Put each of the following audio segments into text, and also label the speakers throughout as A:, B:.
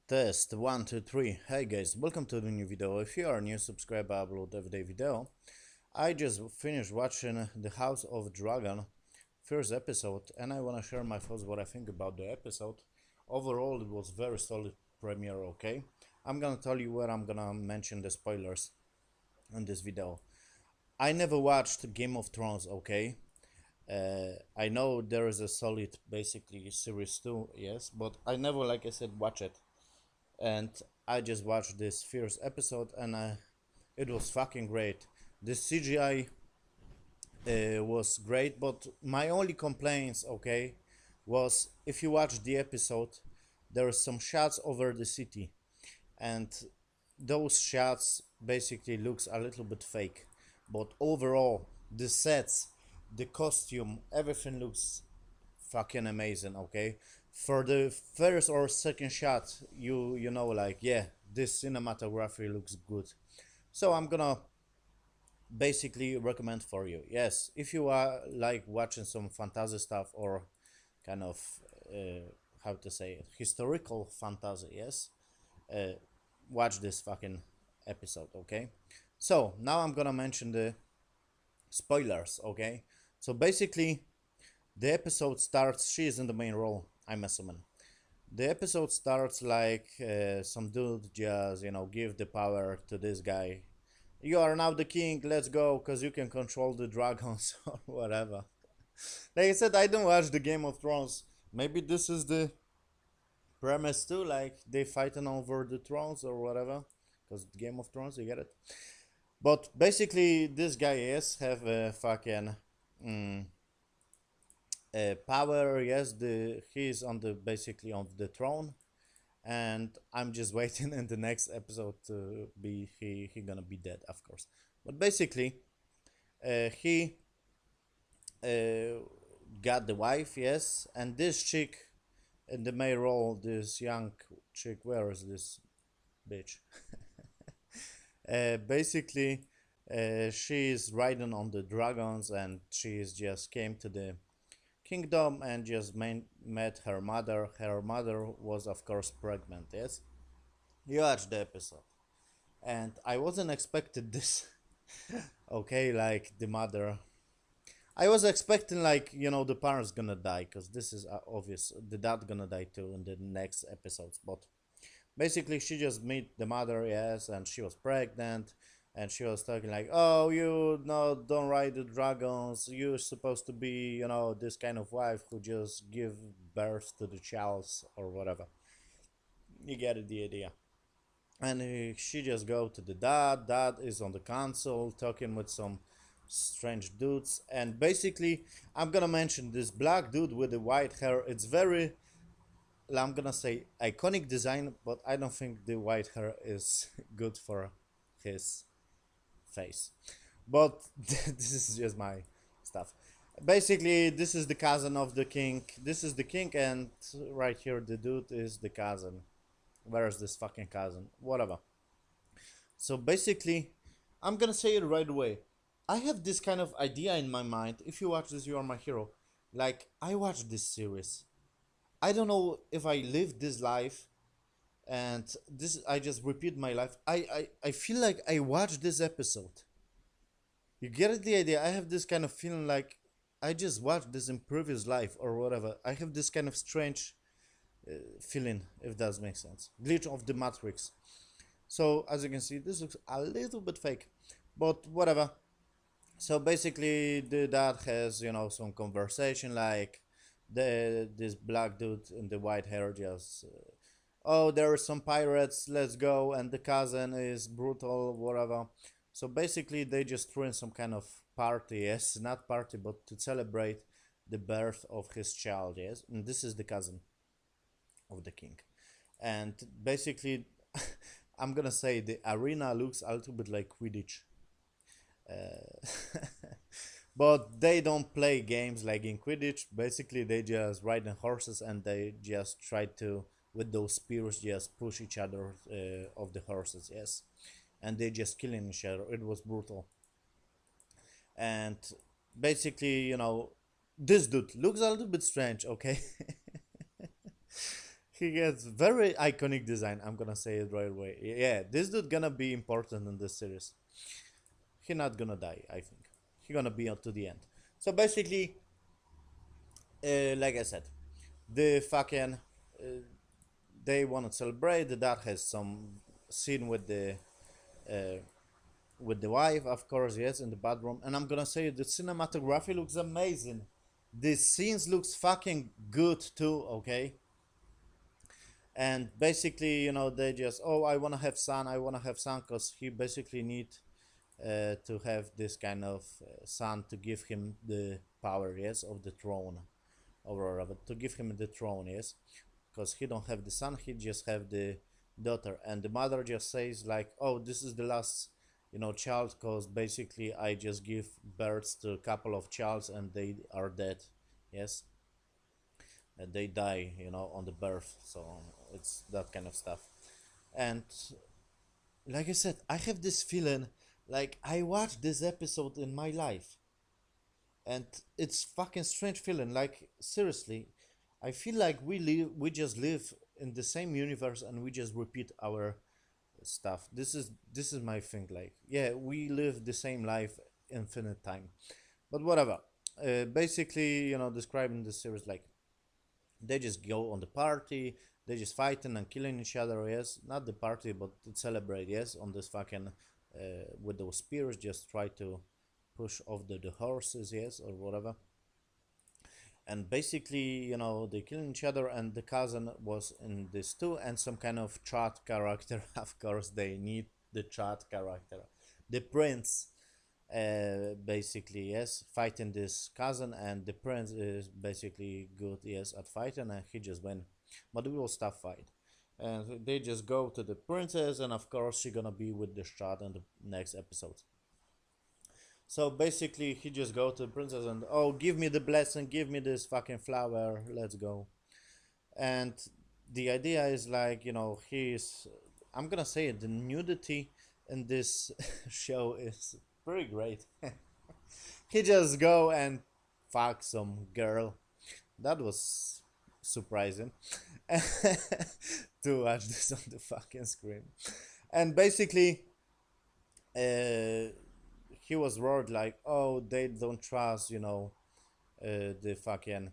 A: Test 1, 2, 3. Hey guys, welcome to the new video. If you are new, subscribe, I upload everyday video. I just finished watching The House of Dragon first episode and I wanna share my thoughts what I think about the episode. Overall it was very solid premiere, okay? I'm gonna tell you where I'm gonna mention the spoilers in this video. I never watched Game of Thrones, okay? I know there is a solid basically series too, yes, but I never, like I said, watch it, and I just watched this first episode and it was fucking great. The CGI was great, but my only complaints, okay, was if you watch the episode, there are some shots over the city, and those shots basically looks a little bit fake. But overall, the sets, the costume, everything looks fucking amazing, okay? For the first or second shot, you know, like, yeah, this cinematography looks good. So I'm gonna basically recommend for you. Yes, if you are like watching some fantasy stuff or kind of how to say it, historical fantasy, yes, uh, watch this fucking episode, okay? So now I'm gonna mention the spoilers, okay? So basically, the episode starts. She is in the main role, I'm assuming. The episode starts like some dude just, give the power to this guy. You are now the king, let's go, because you can control the dragons or whatever. Like I said, I don't watch the Game of Thrones. Maybe this is the premise too, like they fighting over the thrones or whatever. Because Game of Thrones, you get it. But basically, this guy is have a fucking mm, power. Yes, he's on the basically on the throne, and I'm just waiting in the next episode to be he gonna be dead, of course. But basically, he uh, got the wife, yes, and this chick in the main role, this young chick, where is this bitch? Basically, she is riding on the dragons, and she is just came to the kingdom and just met her mother. Her mother was, of course, pregnant. Yes, you watched the episode, and I wasn't expected this. Okay, like the mother. I was expecting like the parents gonna die because this is obvious. The dad gonna die too in the next episodes, but basically she just meet the mother, yes, and she was pregnant, and she was talking like, oh, you no, don't ride the dragons, you're supposed to be this kind of wife who just give birth to the child or whatever. You get the idea. And she just go to the dad is on the console talking with some strange dudes, and basically I'm gonna mention this black dude with the white hair. It's very, I'm gonna say, iconic design, but I don't think the white hair is good for his face. But this is just my stuff. Basically, this is the cousin of the king. This is the king, and right here, the dude is the cousin. Where is this fucking cousin? Whatever. So basically, I'm gonna say it right away. I have this kind of idea in my mind. If you watch this, you are my hero. Like, I watched this series. I don't know if I lived this life, and this I just repeat my life. I feel like I watched this episode. You get the idea? I have this kind of feeling like I just watched this in previous life or whatever. I have this kind of strange feeling, if that makes sense. Glitch of the Matrix. So as you can see, this looks a little bit fake, but whatever. So basically, the dad has some conversation like this black dude in the white hair just oh, there are some pirates, let's go, and the cousin is brutal, whatever. So basically, they just threw in some kind of party, yes, not party, but to celebrate the birth of his child, yes, and this is the cousin of the king. And basically, I'm gonna say the arena looks a little bit like Quidditch. But they don't play games like in Quidditch. Basically, they just ride on horses and they just try to, with those spears, just push each other of the horses. Yes, and they just killing each other. It was brutal. And basically, this dude looks a little bit strange. Okay, He gets very iconic design. I'm gonna say it right away. Yeah, this dude gonna be important in this series. He not gonna die. I think he gonna be up to the end. So basically, like I said, the fucking they want to celebrate. The dad has some scene uh, with the wife, of course, yes, in the bedroom. And I'm gonna say the cinematography looks amazing. The scenes looks fucking good too. Okay, and basically, they just, oh, I wanna have son, cause he basically need to have this kind of son to give him the power, yes, of the throne, or rather, to give him the throne, yes, because he don't have the son, he just have the daughter, and the mother just says like, oh, this is the last, child, because basically I just give birth to a couple of childs and they are dead, yes, and they die, on the birth, so it's that kind of stuff. And like I said, I have this feeling like I watched this episode in my life, and it's fucking strange feeling. Like seriously, I feel like we just live in the same universe and we just repeat our stuff. This is my thing. Like, yeah, we live the same life infinite time, but whatever. Basically, describing the series like they just go on the party, they just fighting and killing each other, yes, not the party but to celebrate, yes, on this fucking with those spears, just try to push off the horses, yes, or whatever. And basically, they killing each other, and the cousin was in this too, and some kind of chat character. Of course they need the chat character, the prince, basically, yes, fighting this cousin, and the prince is basically good, yes, at fighting, and he just win, but we will stop fight, and they just go to the princess, and of course she gonna be with the shot in the next episode. So basically he just go to the princess and, oh, give me the blessing, give me this fucking flower, let's go. And the idea is like, he's, I'm gonna say it, the nudity in this show is pretty great. He just go and fuck some girl. That was surprising to watch this on the fucking screen. And basically, uh, he was worried like, oh, they don't trust, the fucking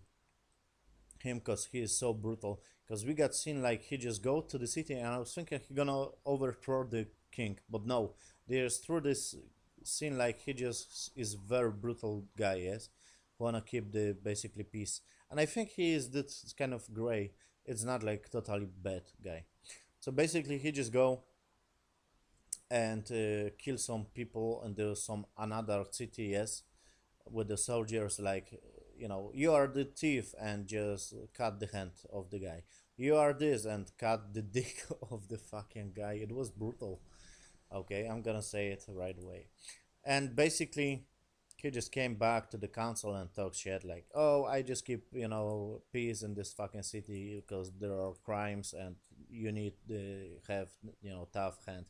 A: him, because he is so brutal. Because we got seen like he just go to the city, and I was thinking he gonna overthrow the king, but no, there's through this scene like he just is very brutal guy, yes, wanna keep the basically peace, and I think he is this kind of gray. It's not like totally bad guy. So basically he just go and kill some people and do some another city, yes, with the soldiers like, you are the thief, and just cut the hand of the guy, you are this, and cut the dick of the fucking guy. It was brutal. Okay, I'm gonna say it right away. And basically he just came back to the council and talked shit like, oh, I just keep, peace in this fucking city because there are crimes and you need to have, tough hand.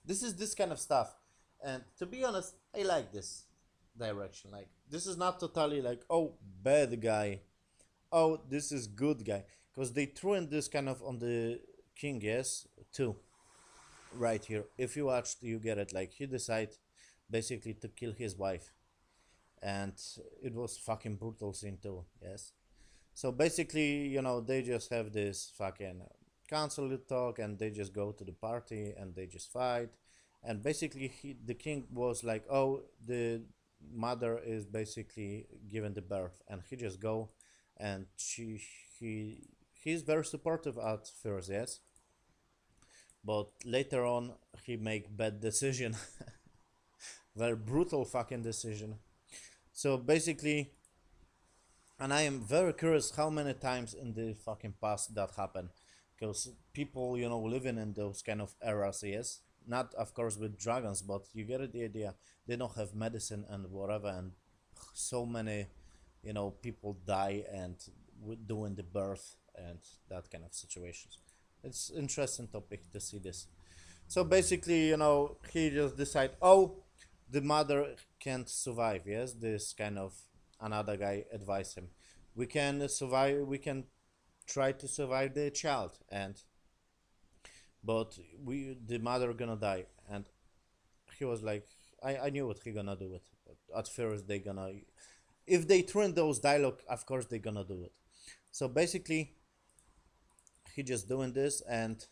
A: This is this kind of stuff. And to be honest, I like this direction. Like, this is not totally like, oh, bad guy, oh, this is good guy, because they threw in this kind of on the king, yes, too, right here. If you watched, you get it. Like, he decided basically to kill his wife, and it was fucking brutal scene too, yes. So basically, they just have this fucking council talk, and they just go to the party and they just fight. And basically the king was like, oh, the mother is basically given the birth, and he just go, and he he's very supportive at first, yes, but later on he make bad decision. Very brutal fucking decision. So basically, and I am very curious how many times in the fucking past that happened, because people, living in those kind of eras, yes, not of course with dragons, but you get the idea. They don't have medicine and whatever, and so many, people die and doing the birth and that kind of situations. It's interesting topic to see this. So basically, he just decide, oh, the mother can't survive. Yes, this kind of another guy advised him. We can survive. We can try to survive the child, and but the mother gonna die. And he was like, I knew what he gonna do it. But at first they gonna, if they turn those dialogue, of course they gonna do it. So basically he just doing this, and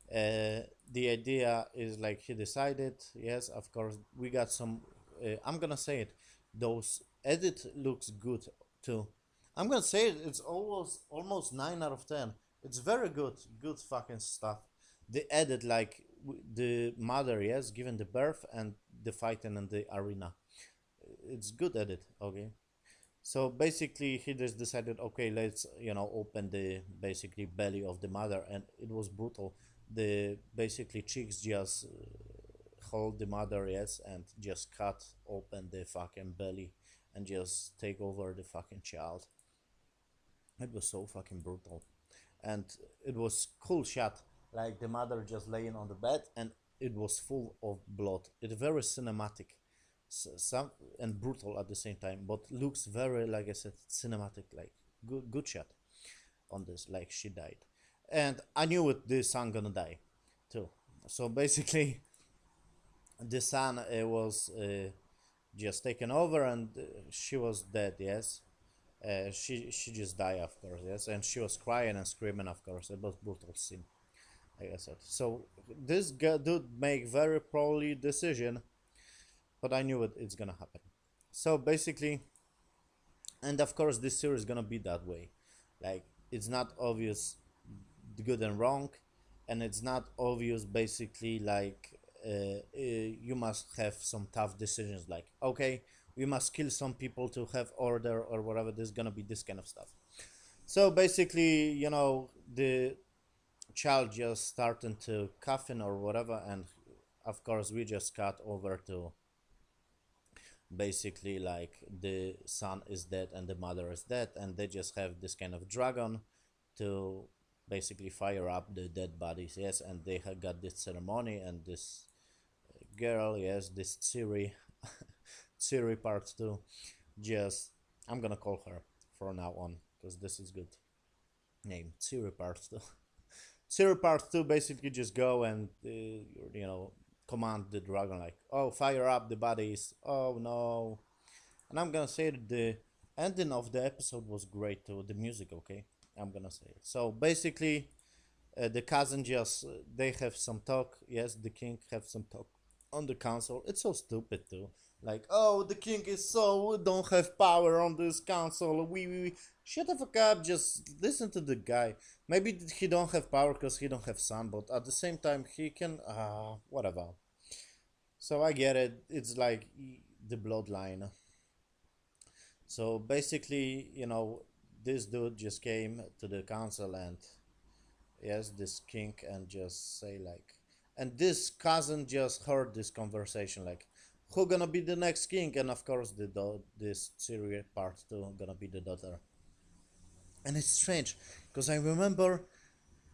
A: the idea is like he decided, yes, of course we got some, I'm gonna say it, those edit looks good too. I'm gonna say it, it's almost 9 out of 10. It's very good fucking stuff. The edit, like the mother, yes, given the birth and the fighting in the arena, it's good edit, okay. So basically, he just decided, okay, let's open the basically belly of the mother, and it was brutal. The basically chicks just hold the mother, yes, and just cut open the fucking belly and just take over the fucking child. It was so fucking brutal, and it was cool shot, like the mother just laying on the bed, and it was full of blood. It's very cinematic, some and brutal at the same time, but looks very, like I said, cinematic, like good shot on this, like she died. And I knew it, the son gonna die too. So basically the son was just taken over, and she was dead, yes. She just died, of course, yes, and she was crying and screaming, of course. It was brutal scene, like I said. So this dude make very probably decision, but I knew it's gonna happen. So basically, and of course, this series is gonna be that way. Like, it's not obvious the good and wrong, and it's not obvious basically like you must have some tough decisions. Like, okay, we must kill some people to have order or whatever. There's gonna be this kind of stuff. So basically, the child just starting to coughin or whatever, and of course we just cut over to basically like the son is dead and the mother is dead, and they just have this kind of dragon to basically fire up the dead bodies, yes. And they have got this ceremony, and this girl, yes, this Ciri, Ciri part 2, just, I'm gonna call her from now on because this is good name, Ciri part 2. Ciri part 2 basically just go and command the dragon, like, oh, fire up the bodies, oh no. And I'm gonna say that the ending of the episode was great too, the music, okay. I'm gonna say it. So basically, the cousin just they have some talk, yes, the king have some talk on the council. It's so stupid too, like, oh, the king is so don't have power on this council, we shut the fuck up, just listen to the guy. Maybe he don't have power because he don't have son, but at the same time he can, whatever. So I get it, it's like the bloodline. So basically, this dude just came to the council, and yes, this king, and just say like, and this cousin just heard this conversation, like, who gonna be the next king? And of course this Syria part 2 gonna be the daughter. And it's strange because I remember,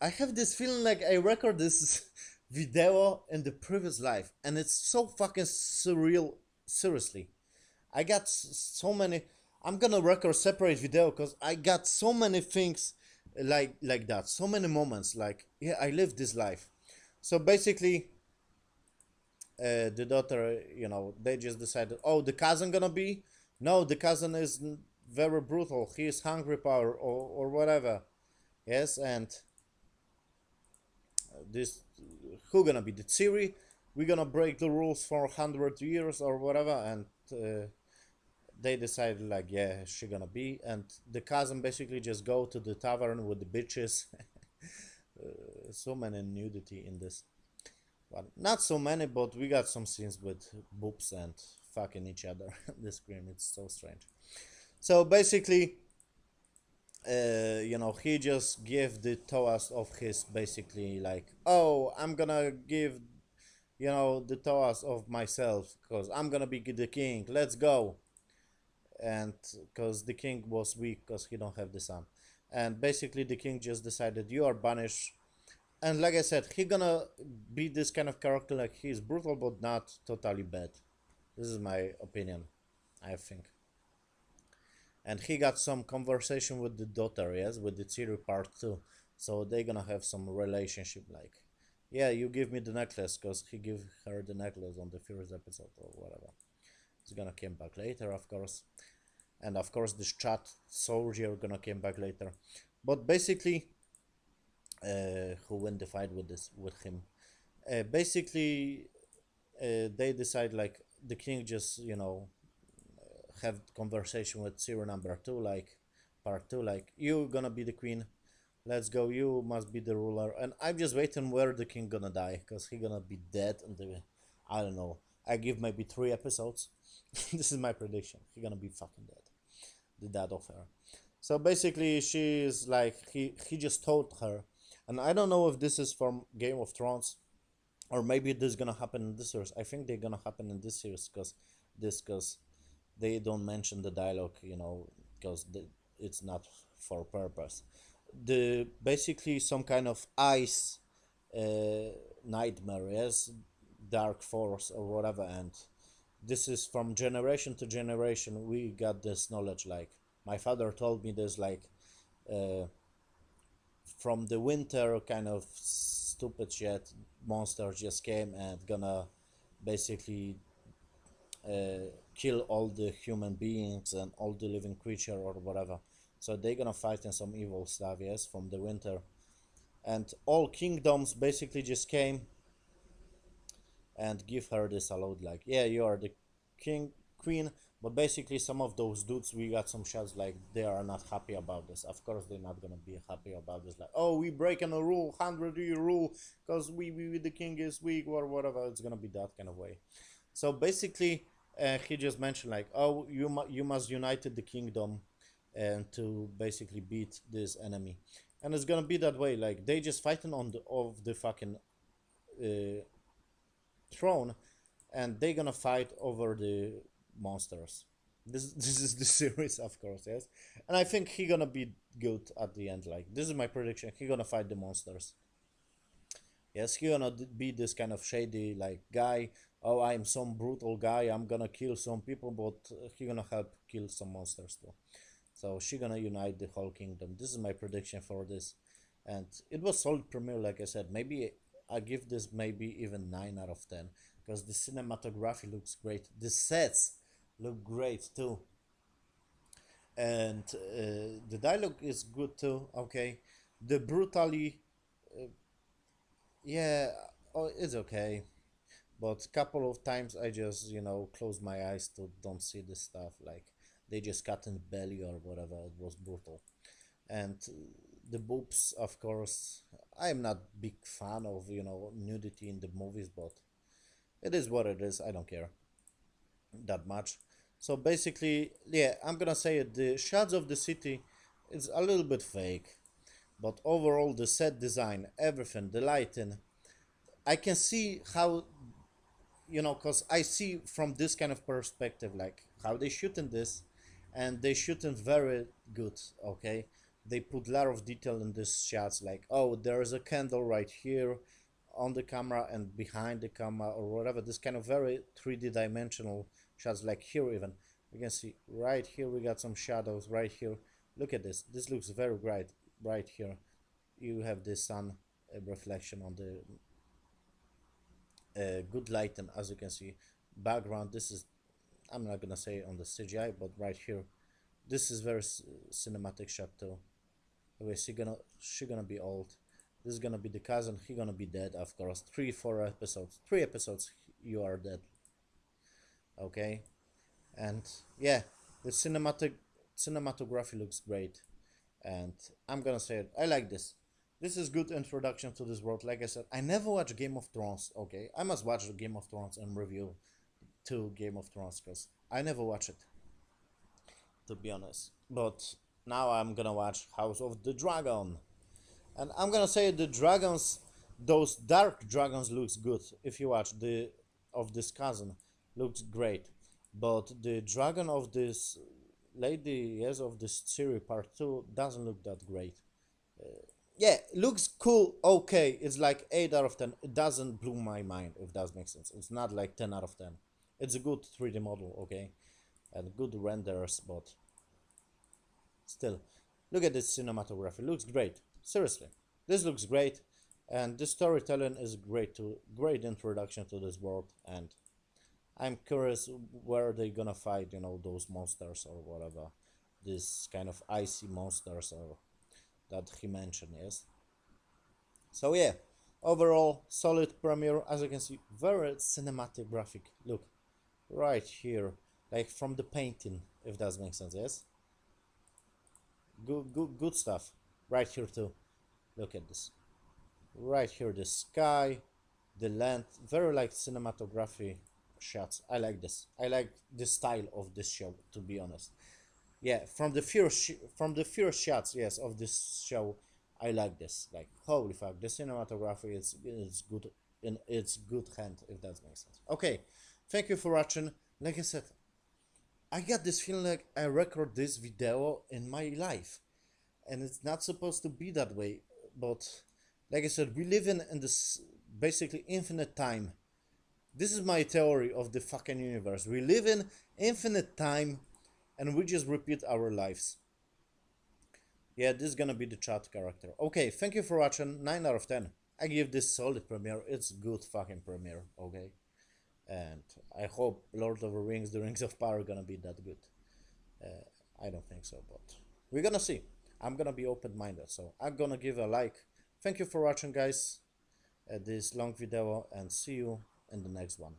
A: I have this feeling like I record this video in the previous life, and it's so fucking surreal. Seriously, I got so many. I'm gonna record separate video because I got so many things like that. So many moments. Like, yeah, I lived this life. So basically, the daughter, they just decided, oh, the cousin gonna be. No, the cousin is very brutal. He is hungry power or whatever. Yes, and this who gonna be the Ciri? We're gonna break the rules for 100 years or whatever, and they decided like, yeah, she gonna be, and the cousin basically just go to the tavern with the bitches. So many nudity in this, but not so many, but we got some scenes with boobs and fucking each other on the screen. It's so strange. So basically, he just gave the toast of his, basically like, oh, I'm gonna give, the toast of myself because I'm gonna be the king. Let's go. And because the king was weak because he don't have the son, and basically the king just decided, you are banished. And like I said, he gonna be this kind of character, like he's brutal but not totally bad. This is my opinion, I think. and he got some conversation with the daughter, yes, with the Ciri part 2. So they're gonna have some relationship, like, yeah, you give me the necklace, because he give her the necklace on the first episode or whatever. He's gonna come back later, of course, and of course this chat soldier gonna come back later. But basically, who win the fight with this with him? Basically, they decide, like, the king just, have conversation with Ciro number 2, like part 2, like, you gonna be the queen, let's go, you must be the ruler. And I'm just waiting where the king gonna die, because he gonna be dead in the, I don't know, I give maybe 3 episodes. This is my prediction, he gonna be fucking dead, the dad of her. So basically she is like, he just told her, and I don't know if this is from Game of Thrones, or maybe this is gonna happen in this series. I think they're gonna happen in this series, because they don't mention the dialogue, because it's not for purpose. The basically some kind of ice nightmare, yes, dark force or whatever, and this is from generation to generation. We got this knowledge. Like, my father told me this, like, uh, from the winter, kind of stupid shit, monsters just came and gonna basically kill all the human beings and all the living creature or whatever. So they're gonna fight in some evil stuff, yes, from the winter. And all kingdoms basically just came and give her this allowed, like, yeah, you are the king, queen. But basically some of those dudes, we got some shots, like, they are not happy about this. Of course they're not gonna be happy about this, like, oh, we breaking a rule, 100-year rule, because we the king is weak or whatever. It's gonna be that kind of way. So basically, he just mentioned, like, oh, you must unite the kingdom and to basically beat this enemy. And it's gonna be that way, like, they just fighting on the of the fucking uh, throne, and they're gonna fight over the monsters. This is the series, of course, yes. And I think he gonna be good at the end. Like, this is my prediction, he gonna fight the monsters. Yes, he gonna be this kind of shady, like, guy. Oh, I'm some brutal guy, I'm gonna kill some people, but he gonna help kill some monsters too. So she gonna unite the whole kingdom. This is my prediction for this. And it was solid premiere, like I said. Maybe I give this maybe even 9 out of 10, because the cinematography looks great, the sets look great too, and the dialogue is good too. Okay, the brutally, yeah, oh, it's okay, but couple of times I just, close my eyes to don't see this stuff, like, they just cut in the belly or whatever. It was brutal. And the boobs, of course, I'm not big fan of, nudity in the movies, but it is what it is. I don't care that much. So basically, yeah, I'm gonna say it, the shots of the city is a little bit fake, but overall the set design, everything, the lighting, I can see how, because I see from this kind of perspective, like, how they shoot in this, and they shoot in very good. Okay, they put a lot of detail in these shots, like, oh, there is a candle right here on the camera and behind the camera or whatever. This kind of very 3D dimensional shots, like here even we can see right here we got some shadows right here. Look at this, this looks very bright. Right here you have the sun reflection on the good lighting, as you can see. Background, this is, I'm not gonna say on the CGI, but right here, this is very cinematic shot too. Okay, she gonna be old. This is gonna be the cousin. He gonna be dead, of course. 3 4 episodes, 3 episodes, you are dead. Okay, and yeah, the cinematography looks great, and I'm gonna say it, I like this. This is good introduction to this world. Like I said, I never watched Game of Thrones. Okay, I must watch the Game of Thrones and review to Game of Thrones, because I never watched it, to be honest. But now I'm gonna watch House of the Dragon, and I'm gonna say the dragons, those dark dragons, looks good. If you watch the of this cousin, looks great, but the dragon of this lady, yes, of this series part 2 doesn't look that great. Yeah, looks cool. Okay, it's like 8 out of 10. It doesn't blow my mind, if that makes sense. It's not like 10 out of 10. It's a good 3D model, okay, and good renders, but Still, look at this cinematography. Looks great. Seriously, this looks great, and this storytelling is great too. Great introduction to this world, and I'm curious where they're gonna fight. You know, those monsters or whatever. This kind of icy monsters or that he mentioned. Yes. So yeah, overall solid premiere. As you can see, very cinematic graphic. Look, right here, like from the painting, if that makes sense. Yes. Good stuff. Right here too. Look at this. Right here, the sky, the land, very like cinematography shots. I like this. I like the style of this show, to be honest. Yeah, from the first shots, yes, of this show, I like this. Like, holy fuck, the cinematography is good in its good hand, if that makes sense. Okay, thank you for watching. Like I said, I got this feeling like I record this video in my life, and it's not supposed to be that way. But like I said, we live in this basically infinite time. This is my theory of the fucking universe. We live in infinite time, and we just repeat our lives. Yeah, this is gonna be the chat character. Okay, thank you for watching. 9 out of 10. I give this solid premiere. It's good fucking premiere. Okay, and I hope Lord of the Rings, The Rings of Power, gonna be that good. I don't think so, but we're gonna see. I'm gonna be open-minded, so I'm gonna give a like. Thank you for watching, guys, this long video, and see you in the next one.